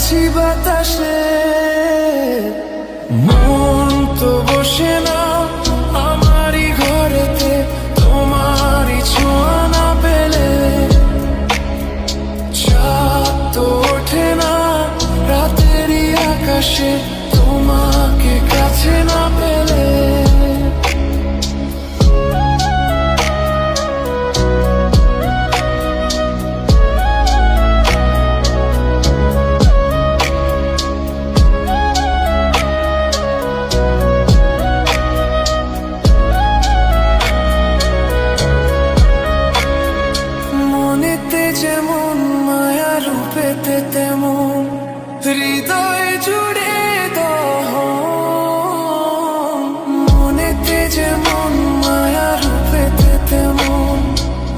চলেছি বাতাসে। মন তো বসে না আমারই ঘরেতে, তোমারই ছোঁয়া না পেলে। চাঁদ তো ওঠে না রাতেরই আকাশে, তোমাকে কাছে না পেলে। মনেতে যেমন মায়া, রূপেতে তেমন হৃদয় জুড়ে দহন। মনেতে যেমন মায়া, রূপেতে তেমন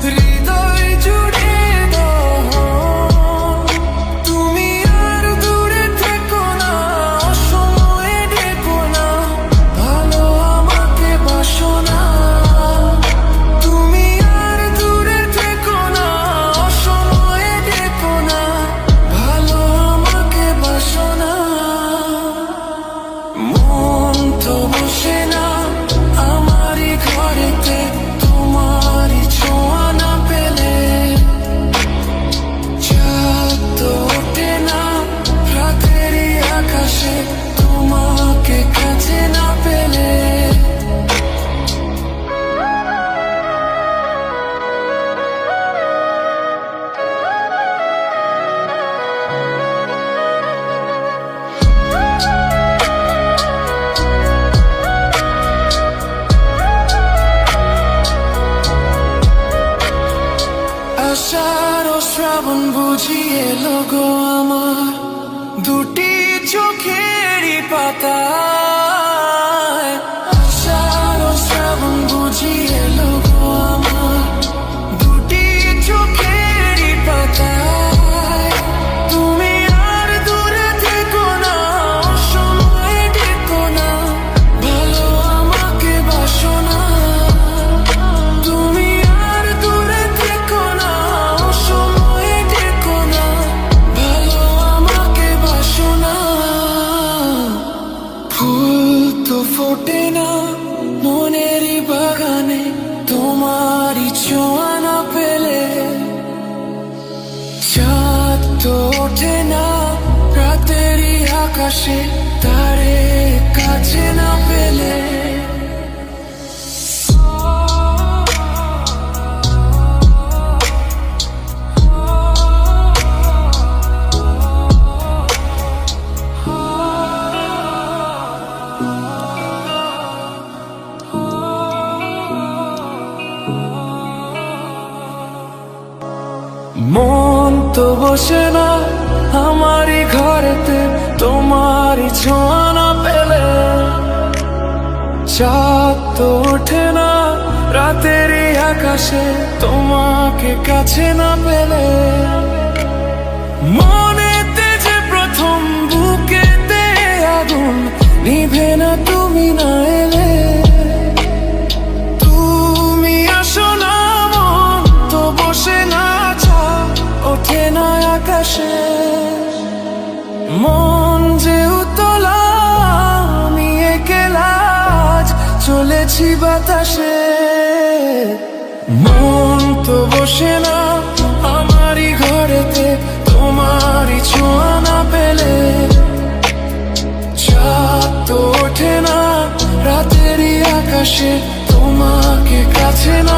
হৃদয় জুড়ে দহন। তুমি আর দূরে থেকো না, অসময়ে ডেকো না, ভালো আমাকে বাসো না। তুমি আর দূরে থেকো না, অসময়ে ডেকো না, ভালো আমাকে বাসো না। মন তো বসে না আমারই ঘরেতে, তোমারই ছোঁয়া না পেলে। চাঁদ তো ওঠে না রাতেরই আকাশে, তোমাকে কাছে না পেলে। আষাঢ় ও শ্রাবণ বুঝি এলো গো আমার, দুটি চোখেরই পাতায়। আষাঢ় ও শ্রাবণ বুঝি এলো গো আমার, দুটি চোখেরই পাতায়। তুমি আর দূরে থেকো না, অসময়ে ডেকো না, ভালো আমাকে বাসো না। তুমি আর দূরে থেকো না, অসময়ে ডেকো না, ভালো আমাকে বাসো না। ফুল তো ফোটে না মনেরই বাগানে, তোমারই ছোঁয়া না পেলে। চাঁদ তো ওঠে না রাতেরই আকাশে, তারে কাছে না পেলে। মন তো বসে না আমারই ঘরেতে, তোমারই ছোঁয়া না পেলে। চাঁদ তো ওঠে না রাতেরই আকাশে, তোমাকে কাছে না পেলে। মনেতে যে প্রথম বুকেতে আগুন, নিভে না তুমি না এলে। তুমি আসো না, মন তো বসে না, ওঠে না আকাশে। মন যে উতলা, আমি একলা আজ চলেছি বাতাসে। মন তো বসে না আমারই ঘরেতে, তোমারই ছোঁয়া না পেলে। চাঁদ তো ওঠে না রাতেরই আকাশে, তোমাকে কাছে না